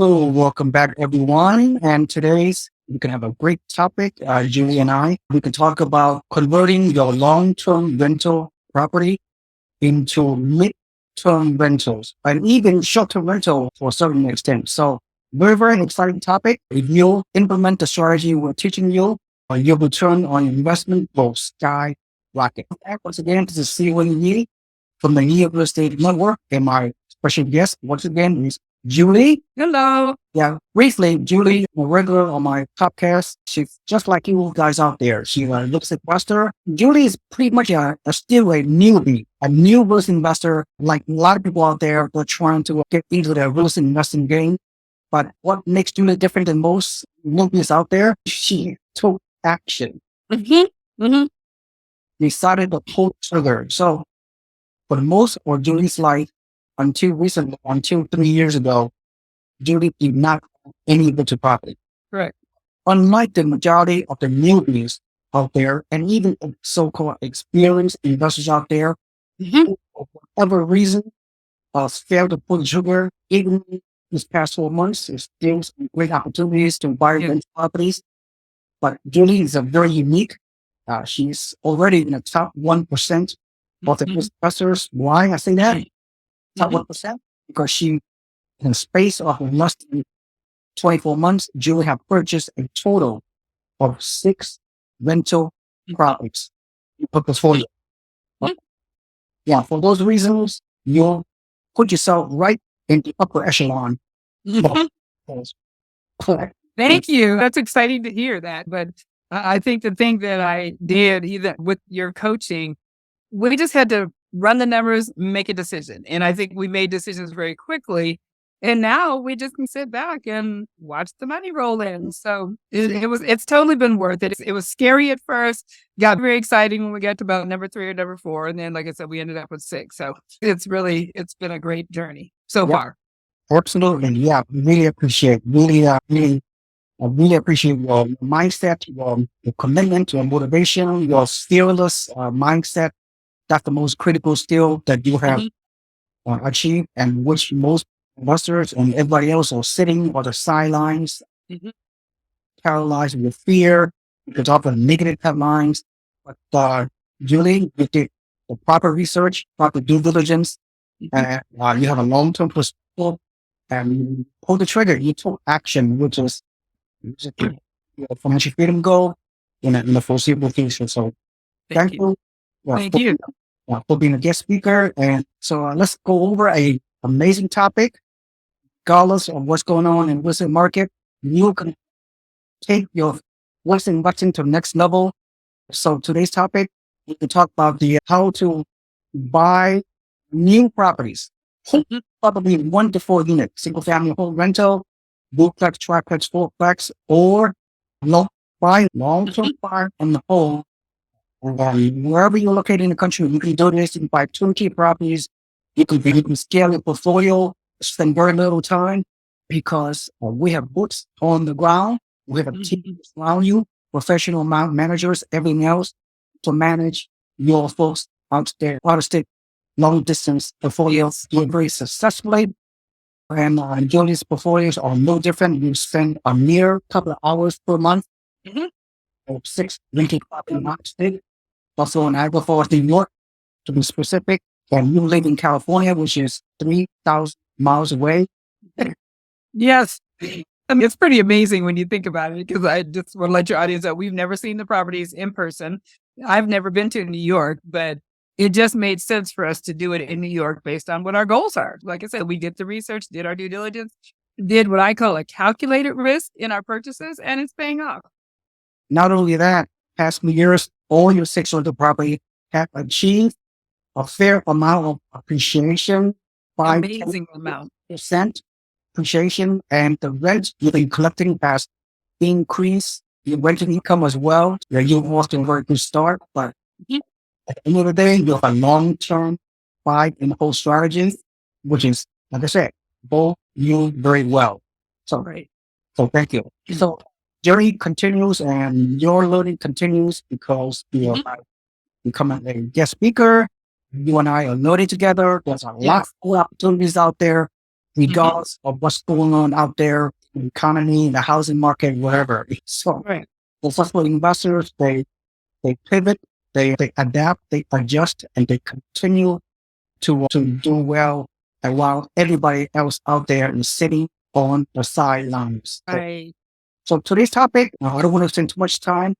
Hello, welcome back, everyone. And today's we can have a great topic. Julie and I, we can talk about converting your long-term rental property into mid-term rentals and even short-term rental for a certain extent. So, very, very exciting topic. If you implement the strategy we're teaching you, your return on investment will skyrocket. Once again, this is Seewing Yee from the Yee Real Estate Network, and my special guest once again is Julie. Hello. Yeah, briefly, Julie, a regular on my podcast. She's just like you guys out there. She's a real estate investor. Julie is pretty much still a newbie, a new real estate investor. Like a lot of people out there, they're trying to get into the real estate investing game. But what makes Julie different than most newbies out there? She took action. Mm-hmm. Mm-hmm. Decided to pull trigger. So for most of Julie's life, until recently, until 3 years ago, Julie did not own any rental property. Correct. Unlike the majority of the newbies out there, and even so-called experienced investors out there, Mm-hmm. for whatever reason, failed to pull the trigger. Even this past 4 months, there's still some great opportunities to buy Yeah. rental properties. But Julie is a very unique. She's already in the top 1% of the Mhm. investors. Why I say that? Top Mhm. 1%? Because she, in the space of less than 24 months, Julie have purchased a total of 6 rental properties in her portfolio. Mhm. Yeah, for those reasons, you'll put yourself right in the upper echelon. Mhm. Correct. Thank you. That's exciting to hear that. But I think the thing that I did either with your coaching, we just had to run the numbers, make a decision. And I think we made decisions very quickly. And now we just can sit back and watch the money roll in. So it's totally been worth it. It was scary at first, got very exciting when we got to about number 3 or number 4. And then, like I said, we ended up with 6. So it's been a great journey so Yep, far. absolutely. Yeah, I really appreciate your mindset, your commitment, your motivation, your fearless mindset. That's the most critical skill that you have Mhm. achieved, and which most investors and everybody else are sitting on the sidelines, Mhm. paralyzed with fear because of the negative headlines. But Julie, you did the proper research, proper due diligence, Mhm. and you have a long-term perspective, and you pulled the trigger. You took action, which is your financial freedom goal in the foreseeable future. So Thank thank you. you Thank you. for being a guest speaker. And so let's go over a amazing topic, regardless of what's going on in the real estate market. You can take your real estate investing to the next level. So today's topic, we can talk about the how to buy new properties. Mhm. Probably 1 to 4 unit, single family home rental, duplex, triplex, fourplex, or long buy long-term Mhm. buy on the whole. And wherever you're located in the country, you can do this. You can buy turnkey properties. You can scale your portfolio, spend very little time because we have boots on the ground. We have a team Mhm. around you, professional managers, everything else to manage your folks out of state, long distance portfolios. Doing very successfully. And Julie's portfolios are no different. You spend a mere couple of hours per month Mhm. or 6 renting property in out state. Also in Niagara Falls, New York, to be specific. And you live in California, which is 3,000 miles away. Yes. I mean, it's pretty amazing when you think about it, because I just want to let your audience know we've never seen the properties in person. I've never been to New York, but it just made sense for us to do it in New York based on what our goals are. Like I said, we did the research, did our due diligence, did what I call a calculated risk in our purchases, and it's paying off. Not only that, past few years, all your 6 rental property have achieved a fair amount of appreciation, 5 Amazing amount. percent appreciation, and the rent you've been collecting has increased. Your rental income as well. Yeah, you've lost a very good start, but Mhm. at the end of the day, you have a long-term buy and hold strategy, which is, like I said, both you very well. So, Right. so thank you. So journey continues and your learning continues because you're Mhm. becoming a guest speaker. You and I are learning together. There's a lot Yes. of opportunities out there. regardless of what's going on out there in the economy, in the housing market, whatever. So Right. successful investors, they pivot, they adapt, they adjust, and they continue to do well, and while everybody else out there is sitting on the sidelines. Right. So today's topic, I don't want to spend too much time.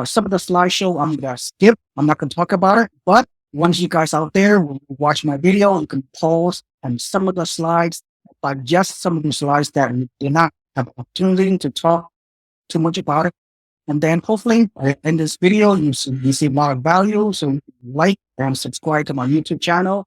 Some of the slideshow I'm gonna skip. I'm not gonna talk about it. But once you guys out there will watch my video, you can pause and some of the slides, just some of the slides that you did not have opportunity to talk too much about it. And then hopefully in this video, you see a lot of value. So like and subscribe to my YouTube channel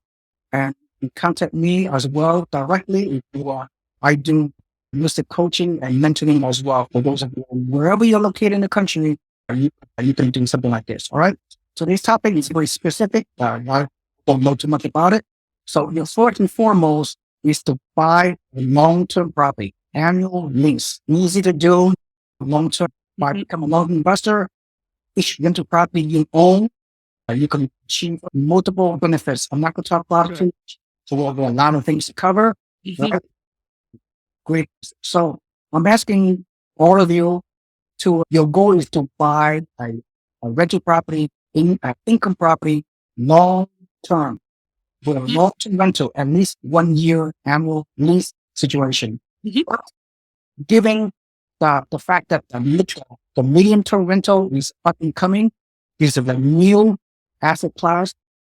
and contact me as well directly if you are. I do listed coaching and mentoring as well for those of you wherever you're located in the country. You can do something like this. All right. So this topic is very specific. I don't know too much about it. So your first and foremost is to buy a long-term property, annual lease, easy to do, long-term. By become a long investor, each rental property you own, you can achieve multiple benefits. I'm not going to talk about it too much. So we'll have a lot of things to cover. Right? Great. So I'm asking all of you your goal is to buy a rental property, an income property, long term, with a long term rental, at least 1 year annual lease situation. Given the fact that the medium term rental is up and coming, is a new asset class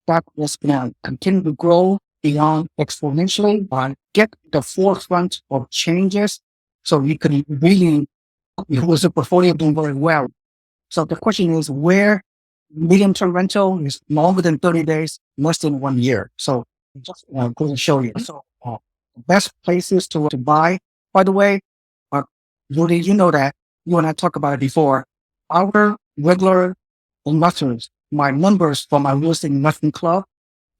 that is going to continue to grow beyond exponentially, get the forefront of changes so you can really use a portfolio doing very well. So the question is where medium term rental is longer than 30 days, less than 1 year. So just going to show you. So the best places to buy, by the way, Rudy, you know that you and I talked about it before. Our regular investors, my members for my real estate investment club,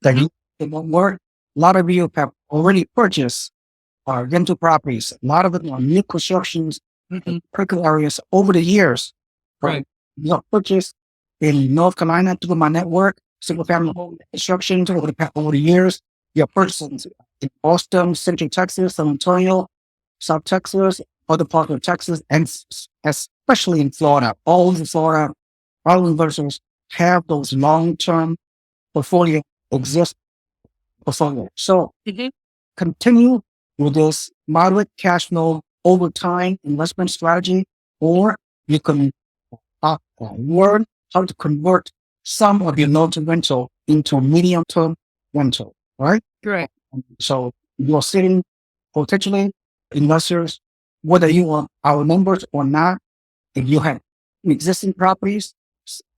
that it won't work. A lot of you have already purchased rental properties. A lot of them are new constructions in critical areas over the years. Right. You have purchased in North Carolina through my network, single family home constructions over the years. You have purchased in Austin, Central Texas, San Antonio, South Texas, other parts of Texas, and especially in Florida. All in Florida, all investors have those long-term portfolio portfolio. So continue with this moderate cash flow over time investment strategy, or you can learn how to convert some of your long-term rental into medium-term rental, right? Correct. So you're sitting potentially investors, whether you are our members or not, if you have existing properties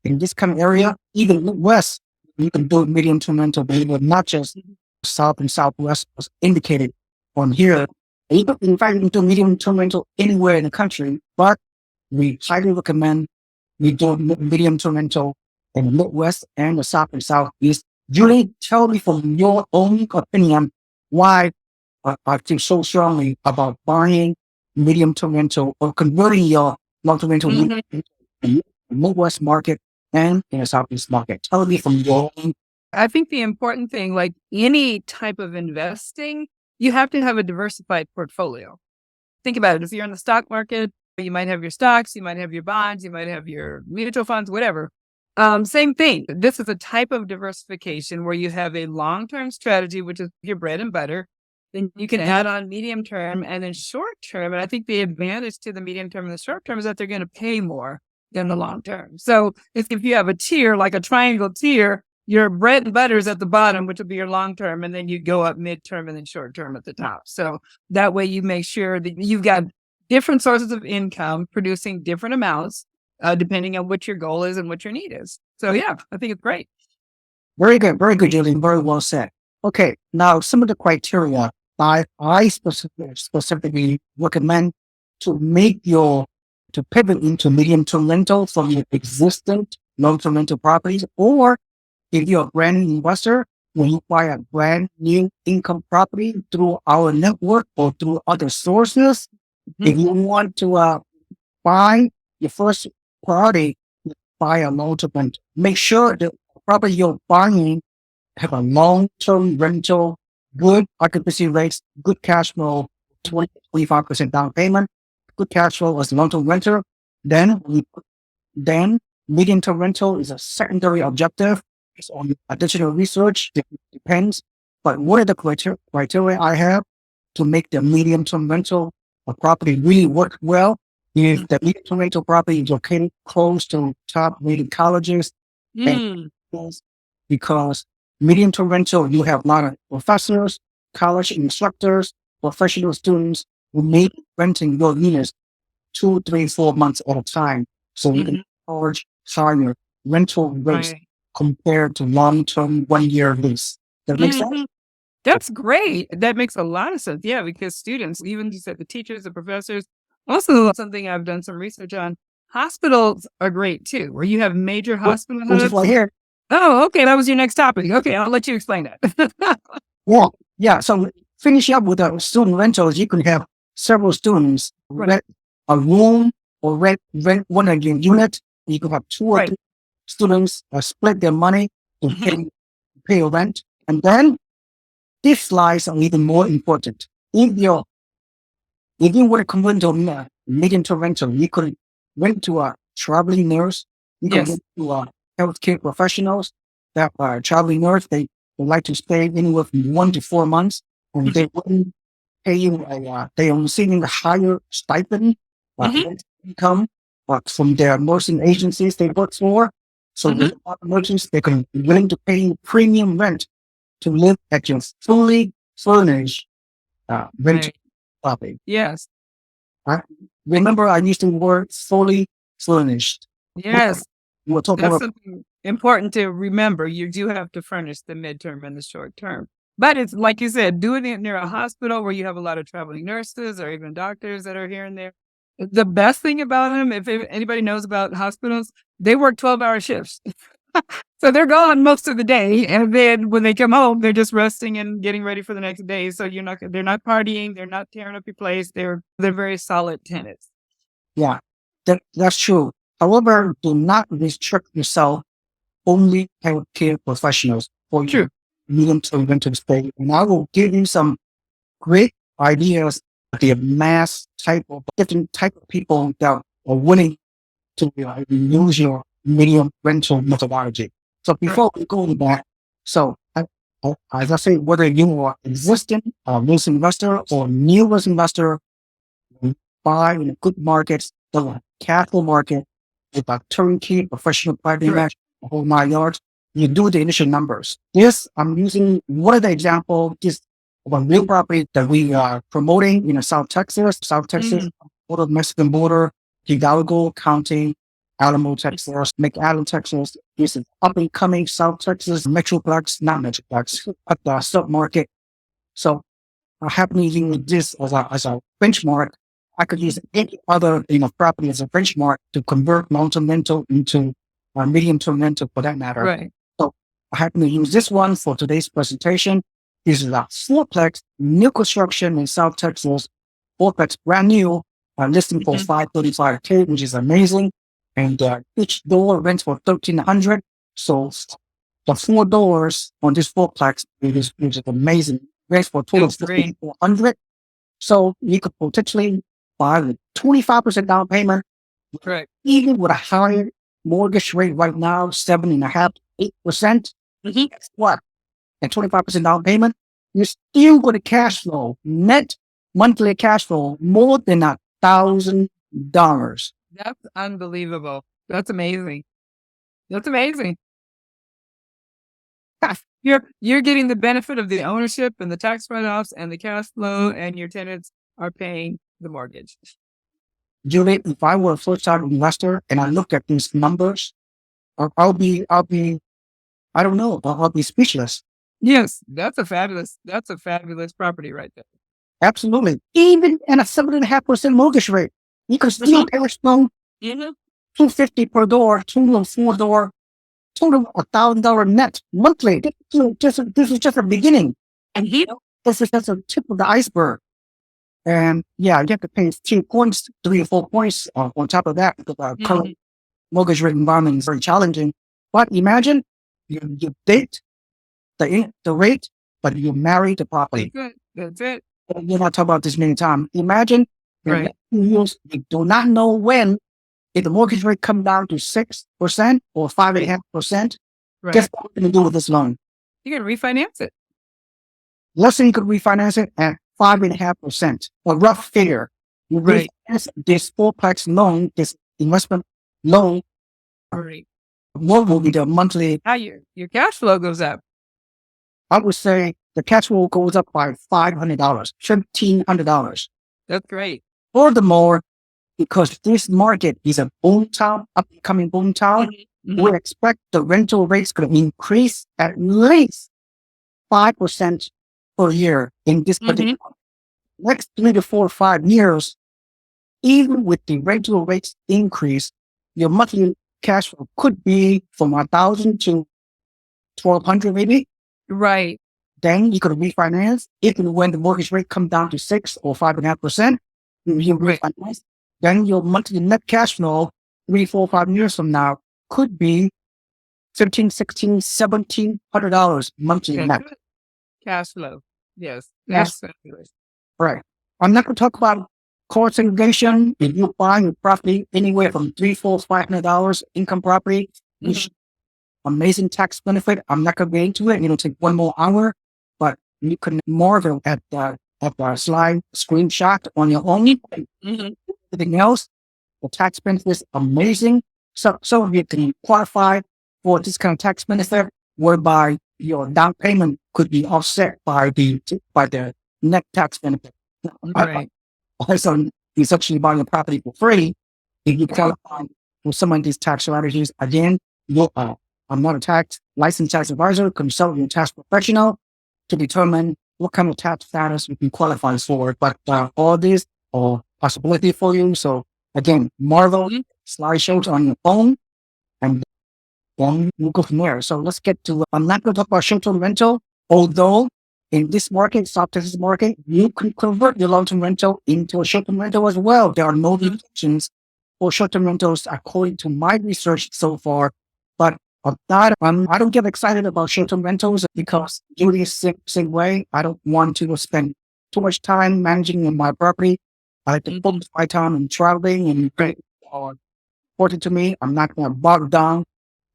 in this kind of area, even Midwest, you can do medium-term rental, but not just South and Southwest as indicated on here. In fact, you can do medium-term rental anywhere in the country, but we highly recommend we do medium-term rental in the Midwest and the South and Southeast. Julie, tell me from your own opinion why I think so strongly about buying medium-term rental or converting your long-term rental in the Midwest market and in the Southeast market. Tell me from your own. I think the important thing, like any type of investing, you have to have a diversified portfolio. Think about it. If you're in the stock market, you might have your stocks, you might have your bonds, you might have your mutual funds, whatever. Same thing. This is a type of diversification where you have a long-term strategy, which is your bread and butter. Then you can add on medium term and then short term. And I think the advantage to the medium term and the short term is that they're going to pay more than the long term. So if you have a tier, like a triangle tier, your bread and butter is at the bottom, which will be your long term, and then you go up midterm and then short term at the top. So that way you make sure that you've got different sources of income producing different amounts, depending on what your goal is and what your need is. So yeah, I think it's great. Very good, Julian. Very well said. Okay, now some of the criteria I specifically recommend to pivot into medium-term rental from your existing long-term rental properties, or if you're a brand new investor, when you buy a brand new income property through our network or through other sources, if you want to buy your first priority, buy a long-term rental. Make sure the property you're buying have a long-term rental good occupancy rates, good cash flow, 25% down payment, good cash flow as a long-term renter. Then then medium-term rental is a secondary objective. It's on additional research. It depends. But what are the criteria I have to make the medium-term rental a property really work well? If the medium-term rental property is located close to top-rated colleges, and Mm, because medium-term rental, you have a lot of professors, college instructors, professional students who may be renting your units 2, 3, 4 months at a time. So you can charge higher rental rates right. compared to long-term 1-year lease. That makes sense? Mhm. That's great. That makes a lot of sense. Yeah, because students, even you said the teachers, the professors, also something I've done some research on. Hospitals are great too, where you have major hospital Which is right hubs. here. Oh, okay. That was your next topic. Okay, I'll let you explain that. Yeah. Yeah. So finishing up with the student rentals, you can have several students Right. rent a room or rent one of your unit. You can have 2 or Right. 3 students split their money to Mhm. pay rent. And then these slides are even more important. If you want to convert to a medium-term rental, you could rent to a traveling nurse. You can Yes. rent to healthcare professionals that are traveling nurse. They would like to stay anywhere from 1 to 4 months, and Mhm. they wouldn't pay you. They are receiving a higher stipend, Mhm. income from their nursing agencies they work for. So Mhm. the merchants they can be willing to pay you premium rent to live at your fully furnished rental Right. property. Yes. I remember I used to work fully furnished. Yes. We were talking That's about something important to remember. You do have to furnish the midterm and the short term. But it's like you said, doing it near a hospital where you have a lot of traveling nurses or even doctors that are here and there. The best thing about them, if anybody knows about hospitals, they work 12-hour shifts. So they're gone most of the day. And then when they come home, they're just resting and getting ready for the next day. So they're not partying. They're not tearing up your place. They're very solid tenants. yeah, that's true. However, do not restrict yourself only healthcare professionals for your True. medium-term rental stay. And I will give you some great ideas, the mass type of different type of people that are willing to use your medium rental methodology. So Right. before we go to that, so as I say, whether you are existing risk investor or new risk investor, buy in a good market, the capital market, with a turnkey professional private Right. match, the whole 9 yards, you do the initial numbers. This, I'm using one of the example, this of a real property that we are promoting in South Texas, Mhm. border, Mexican border, Hidalgo County, Alamo, Texas, McAllen, Texas. This is up and coming South Texas Metroplex, not Metroplex, but the submarket. So I happen to use this as a benchmark. I could use any other property as a benchmark to convert long-term rental into medium-term rental for that matter. Right. So I happen to use this one for today's presentation. This is a fourplex new construction in South Texas. Fourplex brand new, listing for Mhm. 535K, which is amazing. And each door rents for 1,300. So the 4 doors on this fourplex which is amazing. Rents for a total of That's great. 5,400. So you could potentially buy with 25% down payment, Right. even with a higher mortgage rate right now, 7.5%, 8%. Mhm. Guess what? And 25% down payment, you're still going to cash flow, net monthly cash flow, more than $1,000. That's unbelievable. That's amazing. That's amazing. You're getting the benefit of the ownership and the tax write-offs and the cash flow, and your tenants are paying the mortgage. Julie, if I were a first-time investor and I look at these numbers, I'll be, I don't know, I'll be speechless. Yes, that's a fabulous property right there. Absolutely. Even at a 7.5% mortgage rate, you can still Mhm. pay a loan Mhm. 250 per door, 2 4 door, total $1,000 net monthly. This is just a beginning. And this is just a tip of the iceberg. And yeah, you have to pay 2 points, 3 or 4 points on top of that because our Mhm. current mortgage rate environment is very challenging. But imagine you date the rate, but you marry the property. That's it. That's it. We're not talking about this many times. Imagine in Right. 2 years, you do not know when, if the mortgage rate come down to 6% or 5.5%, guess Right. what we're going to do with this loan? You can refinance it. Let's say you could refinance it at 5.5%, a rough figure. You Right. refinance this fourplex loan, this investment loan, Right. what will be the monthly? How your cash flow goes up. I would say the cash flow goes up by $500, $1,500. That's great. Furthermore, because this market is a boom town, upcoming boom town, Mhm. we expect the rental rates going to increase at least 5% per year in this particular next 3 to 4 or 5 years. Even with the rental rates increase, your monthly cash flow could be from 1,000 to 1,200 maybe. Right. Then you could refinance. Even when the mortgage rate come down to 6 or 5.5%, you Right. refinance. Then your monthly net cash flow 3, 4, 5 years from now could be $1,500, $1,600, $1,700 monthly That's net. good. Cash flow. Yes. Yes. That's fabulous. Right. I'm not going to talk about core segregation. If you buy a property anywhere from $300, $400, $500 income property, which amazing tax benefit. I'm not going to get into it. It'll take 1 more hour, but you can marvel at the slide screenshot on your own. Everything else, the tax benefit is amazing. So you can qualify for this kind of tax benefit, whereby your down payment could be offset by the net tax benefit. Right. So it's actually buying a property for free. If you qualify for some of these tax strategies, again, I'm not a licensed tax advisor, consult your tax professional to determine what kind of tax status you can qualify for. But all these are possibility for you. So again, marvel slideshows on your phone, and then you go from there. So let's get to. I'm not going to talk about short-term rental, although in this market, South Texas market, you can convert your long-term rental into a short-term rental as well. There are no limitations for short-term rentals according to my research so far. But of that, I don't get excited about short-term rentals because Judy is same way. I don't want to spend too much time managing my property. I like to focus my time in traveling and important to me. I'm not going to bog down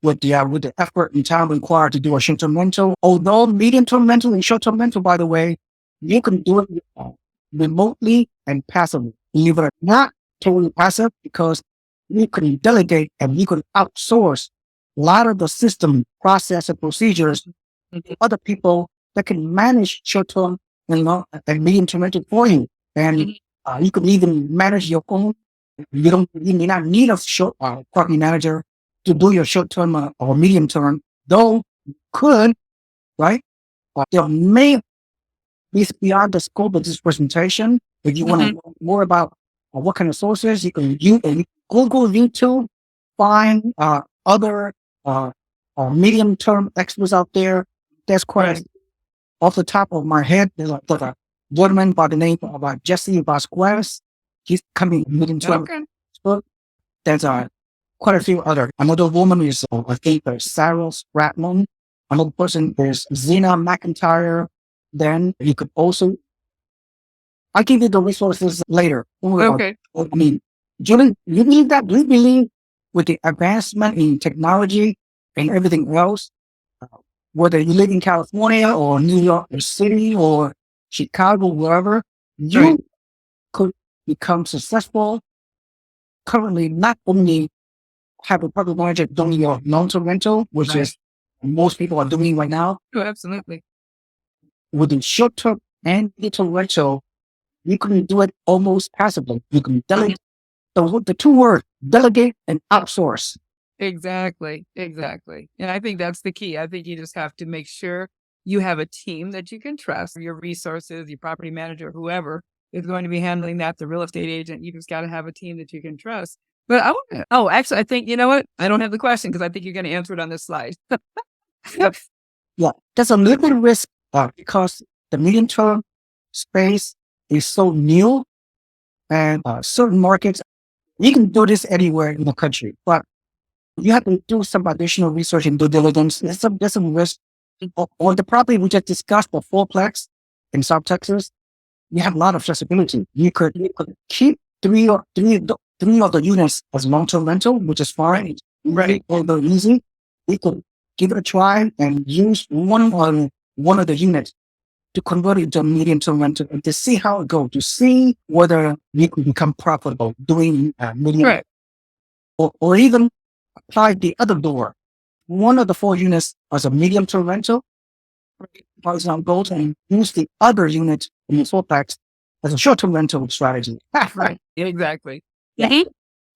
with the effort and time required to do a short-term rental. Although medium-term rental and short-term rental, by the way, you can do it remotely and passively. Believe it or not, totally passive, because you can delegate and you can outsource a lot of the system, process, and procedures to other people that can manage short-term and medium-term rental for you. And you can even manage your own. You may not need a short property manager to do your short-term or medium-term, though you could, right? There may be beyond the scope of this presentation. If you want to know more about what kind of sources, you can Google YouTube, find other medium-term experts out there. There's quite off the top of my head, there's a gentleman by the name of Jesse Vasquez. He's coming medium-term. There's quite a few other. Another woman is, I think, Sarah Stratman. Another person is Zena McIntyre. Then you could also, I'll give you the resources later. Okay. I mean, Julie, you believe that? Do you believe with the advancement in technology and everything else, whether you live in California or New York City or Chicago, wherever, you could become successful currently, not only have a property manager doing your long-term rental, which is most people are doing right now. Oh, absolutely. With the short-term and medium-term rental, you can do it almost passively. You can delegate. The two words, delegate and outsource. Exactly. And I think that's the key. I think you just have to make sure you have a team that you can trust. Your resources, your property manager, whoever is going to be handling that, the real estate agent, you just got to have a team that you can trust. But actually, I think, you know what? I don't have the question because I think you're going to answer it on this slide. Yeah, there's a little bit of risk because the medium-term space is so new, and certain markets, you can do this anywhere in the country, but you have to do some additional research and due diligence. There's some risk Or the property we just discussed, the fourplex in South Texas, you have a lot of flexibility. You could keep three of the units as long-term rental, which is fine. Right. Although easy, you could give it a try and use one of the units to convert it to a medium-term rental and to see how it goes, to see whether you can become profitable doing medium, Right. or even apply the other door. One of the four units as a medium-term rental, for example, and use the other unit in the fourplex as a short-term rental strategy. Right. Exactly. Yeah. Mhm.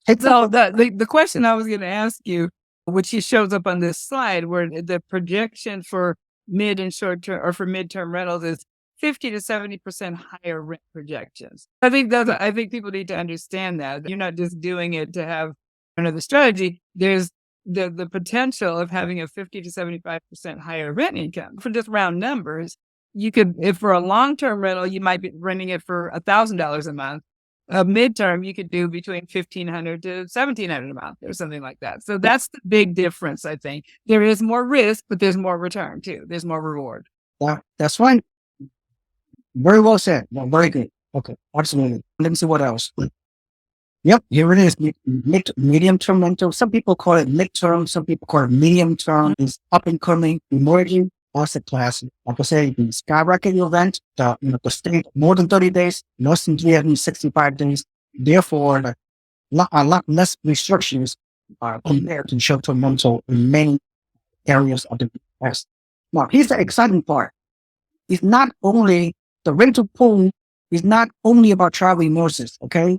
Take So the the question I was going to ask you, which shows up on this slide, where the projection for mid and short term or for midterm rentals is 50 to 70% higher rent projections. I think people need to understand that you're not just doing it to have another strategy. There's the potential of having a 50 to 75% higher rent income for just round numbers. You could, if for a long term rental, you might be renting it for $1,000 a month. A midterm, you could do between 1,500 to 1,700 a month or something like that. So that's the big difference. I think there is more risk, but there's more return too. There's more reward. That's fine. Very well said. Well, very good. Okay, absolutely. Let me see what else. Yep, here it is. Medium-term rental. Some people call it midterm. Some people call it medium-term. It's up and coming, emerging asset class. Like I say, the skyrocketing event, the state more than 30 days, less than 365 days. Therefore, a lot less restrictions compared to short-term rental in many areas of the US. Now, here's the exciting part. It's not only the rental pool is not only about traveling nurses, okay?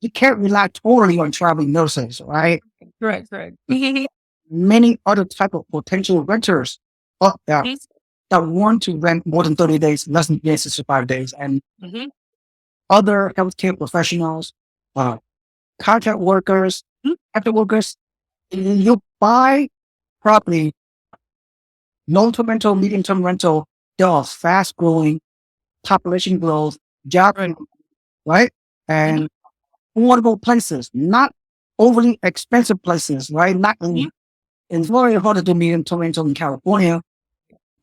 You can't rely totally on traveling nurses, right? Correct. Correct. Many other type of potential renters out there that want to rent more than 30 days, less than 365 days, and other healthcare professionals, contract workers, after workers, you buy property, long-term rental, medium-term rental, there are fast-growing population growth, job, Right. right? And affordable places, not overly expensive places, right? Not in, it's very hard to do medium-term rental in California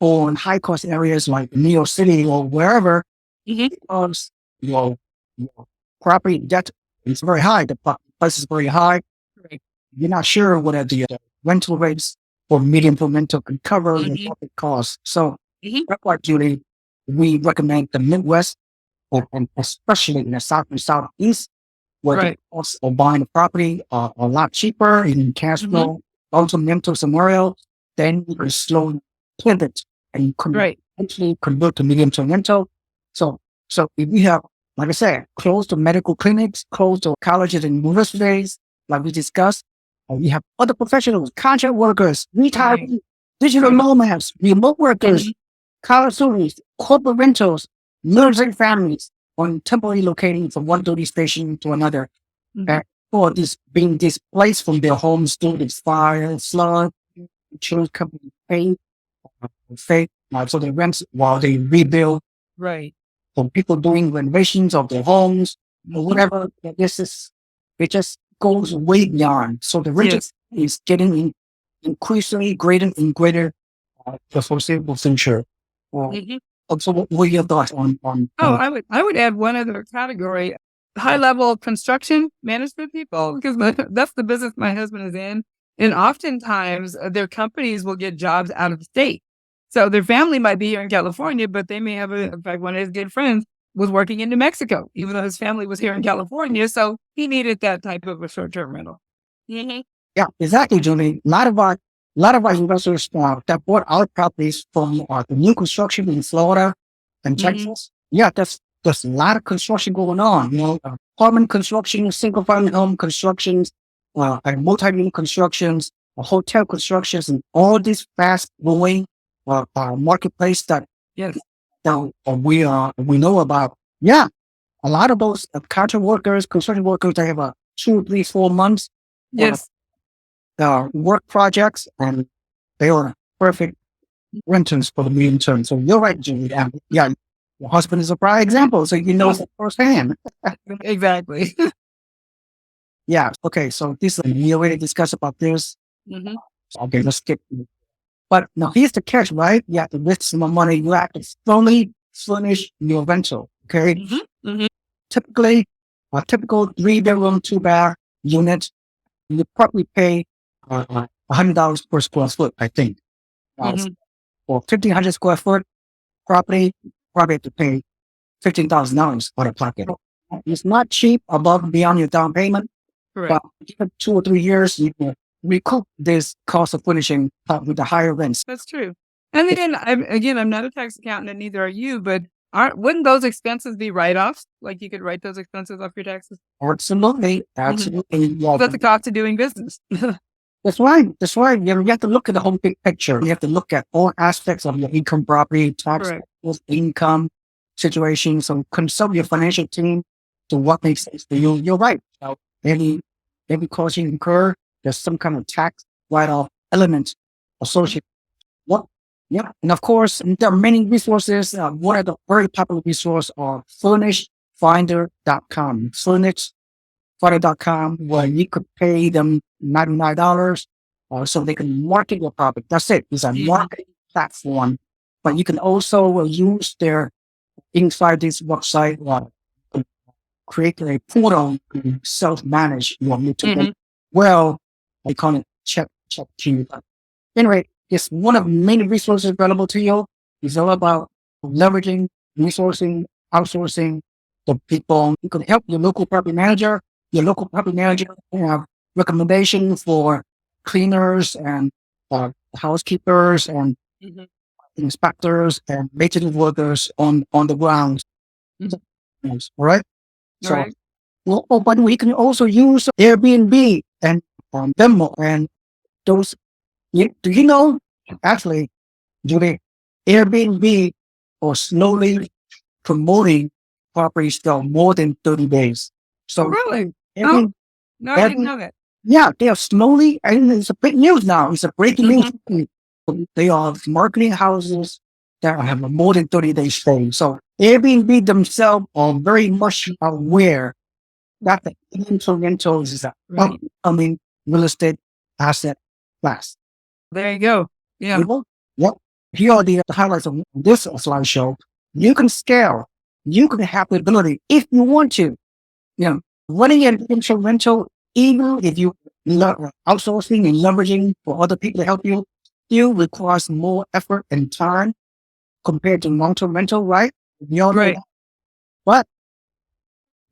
or in high-cost areas like New York City or wherever, because your property debt is very high. The price is very high. Right. You're not sure whether the rental rates for medium-term rental can cover the property costs. So that's why, Julie, we recommend the Midwest, and especially in the South and Southeast, where the Right. costs of buying a property are a lot cheaper in cash flow, long-term rental scenario. Then you can slowly pivot and Right. eventually convert to medium-term rental. So if we have, like I said, close to medical clinics, close to colleges and universities, like we discussed, we have other professionals, contract workers, retirees, digital nomads, remote workers, college students, corporate rentals, military families, on temporarily locating from one duty station to another, or being displaced from their homes due to fire, flood, insurance company pay, so they rent while they rebuild. Right. For people doing renovations of their homes or whatever, it just goes way beyond. So the rental is getting increasingly greater and greater the foreseeable future. So what are your thoughts on? I would add one other category: high level construction management people, because that's the business my husband is in, and oftentimes their companies will get jobs out of state. So their family might be here in California, but they may have in fact, one of his good friends was working in New Mexico, even though his family was here in California. So he needed that type of a short term rental. Yeah, exactly, Julie. A lot of our investors that bought our properties from the new construction in Florida and Texas. Yeah, there's a lot of construction going on. Apartment construction, single family home constructions, and multi-unit constructions, hotel constructions, and all these fast growing marketplace that we know about. Yeah, a lot of those contract workers, construction workers, they have 2, 3, 4 months work projects, and they are perfect renters for the medium term. So you're right, Julie. Yeah, your husband is a prime example, so you know firsthand. Exactly. Yeah. Okay. So we already discussed about this. Okay, let's skip But now here's the catch, right? You have to risk some more money. You have to fully furnish your rental. Okay. Typically, a typical 3 bedroom, 2 bath unit, you probably pay $100 per square foot, I think. For 1,500 square foot property, probably have to pay $15,000 out of pocket. It's not cheap above and beyond your down payment, Correct. but given 2 or 3 years, you can recoup this cost of furnishing with the higher rents. That's true. And then I'm not a tax accountant and neither are you, but wouldn't those expenses be write-offs? Like you could write those expenses off your taxes? Absolutely, absolutely. Yeah, That's the cost of doing business. that's right. That's right. You have to look at the whole big picture. You have to look at all aspects of your income, property, tax, Correct. income situation. So consult your financial team to what makes sense for you. You're right. So every cost you incur, there's some kind of tax write-off element associated. What? Yeah. And of course, there are many resources. One of the very popular resources are furnishfinder.com. Furnishfinder.com, where you could pay them $99 so they can market your product. That's it. It's a marketing platform. But you can also use their inside this website create a portal to self-manage your meeting. Well, I call it check queue. Anyway, it's one of many resources available to you. It's all about leveraging, resourcing, outsourcing the people. You can help your local property manager. Your local property manager have recommendations for cleaners and housekeepers and inspectors and maintenance workers on the ground. All right. All So, right. but we can also use Airbnb and Venmo and those. Do you know, actually, Julie, Airbnb are slowly promoting properties for more than 30 days. Oh, So, really? every, No, I didn't every, know that. yeah, they are slowly, and it's a big news now. It's a breaking news. They are marketing houses that have a more than 30 days stay. So, Airbnb themselves are very much aware that the rental is a Right. upcoming real estate asset class. There you go. Yeah. Yep. Here are the highlights of this slideshow. You can scale. You can have the ability, if you want to, running an interim rental, even if you outsourcing and leveraging for other people to help you, still requires more effort and time compared to long-term rental, right? We all know Right. that. But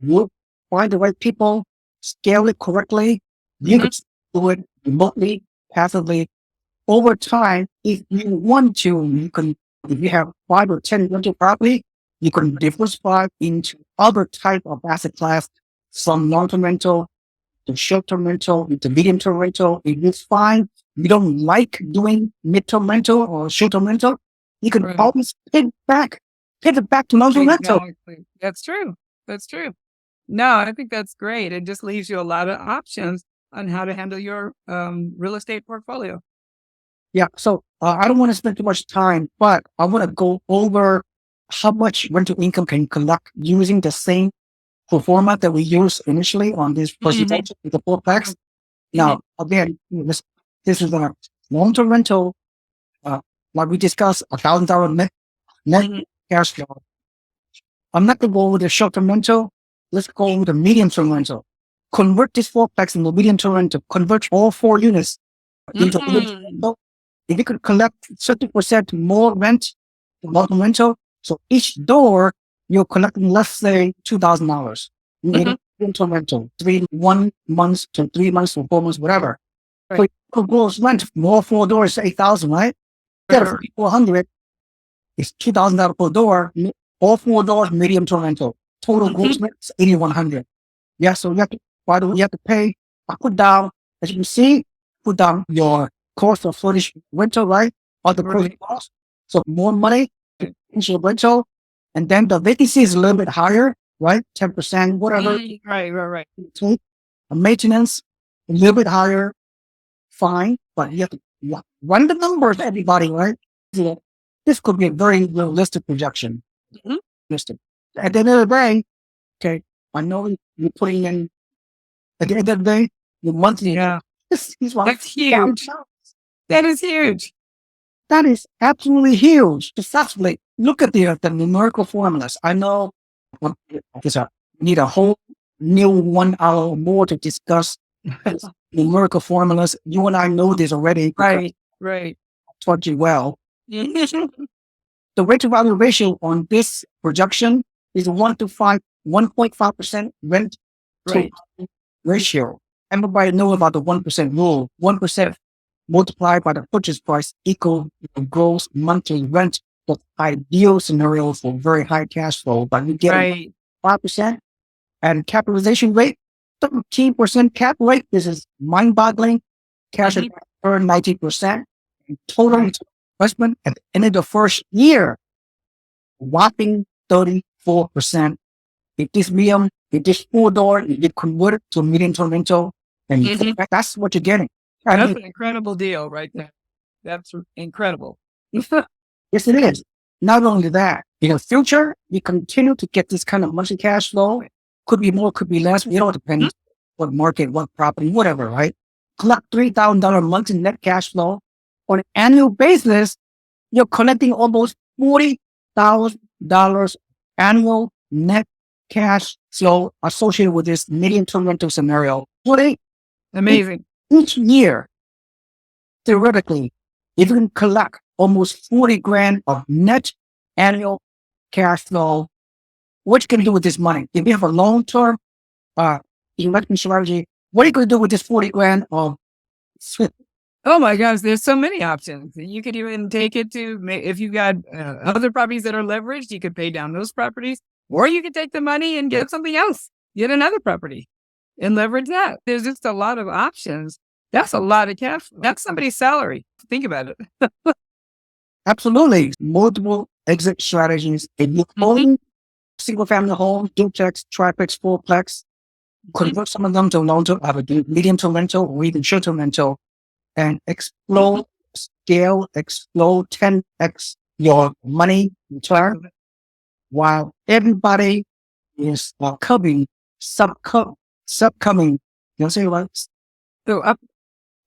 you find the right people, scale it correctly. You can do it remotely, passively. Over time, if you want to, if you have 5 or 10 rental property, you can diversify into other type of asset class, some long-term rental, to short-term rental, to medium-term rental. If you find you don't like doing mid-term rental or short-term rental, you can always pivot back to long-term rental. Exactly. That's true. That's true. No, I think that's great. It just leaves you a lot of options on how to handle your real estate portfolio. Yeah. So I don't want to spend too much time, but I want to go over how much rental income can collect using the same format that we used initially on this presentation with the fourplex. Now, again, this is a long-term rental, like we discussed, $1,000 net cash flow. I'm not going to go over the short-term rental. Let's go over the medium-term rental. Convert this fourplex into medium-term rental. Convert all 4 units into medium-term rental. If you could collect 30% more rent from long-term rental, so each door you're collecting, let's say, $2,000. Medium-term rental, 1 month to 3 months or 4 months, whatever. So your gross rent from all 4 doors is $8,000, right? Instead of $400, it's $2,000 per door. All 4 doors, medium-term rental. Total gross rent is $8,100. Yeah, so you have to, by the way, you have to pay. I put down, as you can see, put down your cost of furnished rental, right? Or the closing cost. So more money to finish your rental. And then the vacancy is a little bit higher, right? 10%, whatever. Right. Take a maintenance, a little bit higher, fine. But you have to run the numbers, everybody, right? Yeah. This could be a very realistic projection. Realistic. At the end of the day, okay, I know you're putting in, at the end of the day, your monthly. Yeah. He's like, That's huge. That is huge. That is absolutely huge. Successfully. Look at the numerical formulas. I know there's a need a whole new 1 hour or more to discuss numerical formulas. You and I know this already. Right, right. I taught you well. The rent to value ratio on this projection is 1 to 5, 1.5% rent to Right. ratio. Everybody know about the 1% rule. 1% multiplied by the purchase price equal gross monthly rent. The ideal scenario for very high cash flow, but you get Right. 5% and capitalization rate, 13% cap rate. This is mind-boggling. Cash Mhm. earn 90%. Total investment at the end of the first year, whopping 34%. If this medium, if this $4, you get converted to a medium term rental, and Mhm. that's what you're getting. I That's mean, an incredible deal right there. That's incredible. yes, it is. Not only that, in the future, you continue to get this kind of monthly cash flow. Could be more, could be less. You know, it depends what market, what property, whatever, right? Collect $3,000 monthly net cash flow on an annual basis. You're collecting almost $40,000 annual net cash flow associated with this medium term rental scenario. Amazing. Each year, theoretically, if you can collect almost 40 grand of net annual cash flow, what you can do with this money? If you have a long term investment strategy, what are you going to do with this 40 grand of Oh my gosh, there's so many options. You could even take it to if you've got other properties that are leveraged, you could pay down those properties, or you could take the money and get something else, get another property and leverage that. There's just a lot of options. That's a lot of cash. That's somebody's salary. Think about it. absolutely multiple exit strategies? If you own single family home, duplex, triplex, fourplex, convert some of them to long term, have a medium term rental or even short term rental, and explode, scale, explode 10x your money return while everybody is succumbing. You know, say what? So up,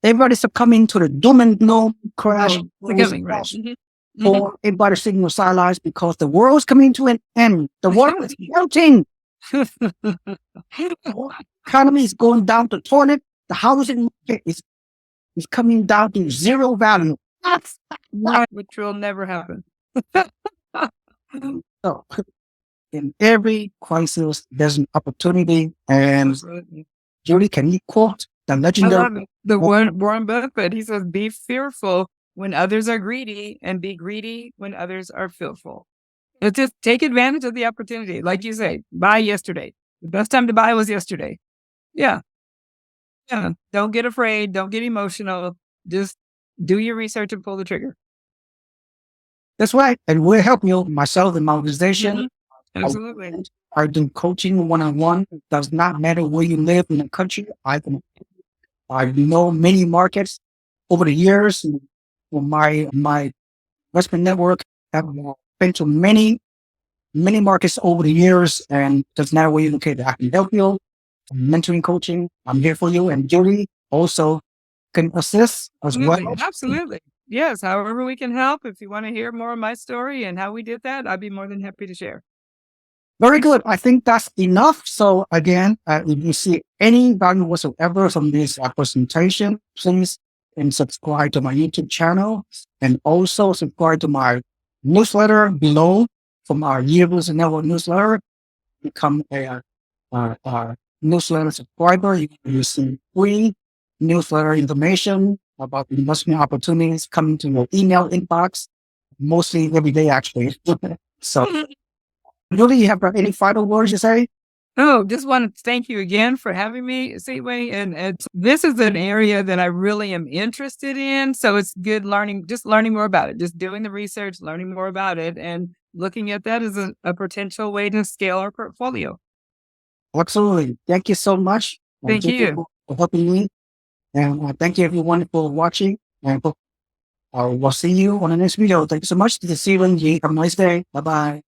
Everybody's succumbing to the doom and gloom crash. forgiving, right? For everybody sitting on the sidelines because the world's coming to an end. The world is melting. The economy is going down the toilet. The housing market is coming down to zero value. That's Which will never happen. so. In every crisis, there's an opportunity. And Julie, can you quote the I legendary? love it. The Warren Buffett, he says, be fearful when others are greedy and be greedy when others are fearful. It's just take advantage of the opportunity. Like you say, buy yesterday. The best time to buy was yesterday. Yeah. Yeah. Don't get afraid. Don't get emotional. Just do your research and pull the trigger. That's right. And we're helping you, myself and my organization. Absolutely. I do coaching one-on-one. It does not matter where you live in the country. I know many markets over the years. My investment network have been to many markets over the years, and does not matter where you located. I can help you. Mentoring, coaching. I'm here for you. And Julie also can assist as well. Absolutely. Yes. However we can help. If you want to hear more of my story and how we did that, I'd be more than happy to share. Very good. I think that's enough. So again, if you see any value whatsoever from this presentation, please and subscribe to my YouTube channel and also subscribe to my newsletter below from our Yearbook Network newsletter. Become a newsletter subscriber. You receive free newsletter information about investment opportunities coming to your email inbox, mostly every day actually. So Julie, you have any final words to say? Oh, just want to thank you again for having me, Seewing. And this is an area that I really am interested in. So it's good just learning more about it, just doing the research, learning more about it, and looking at that as a potential way to scale our portfolio. Absolutely. Thank you so much. Thank you. For helping me. And thank you everyone for watching. And we'll see you on the next video. Thank you so much. This is Seewing Yee. Have a nice day. Bye-bye.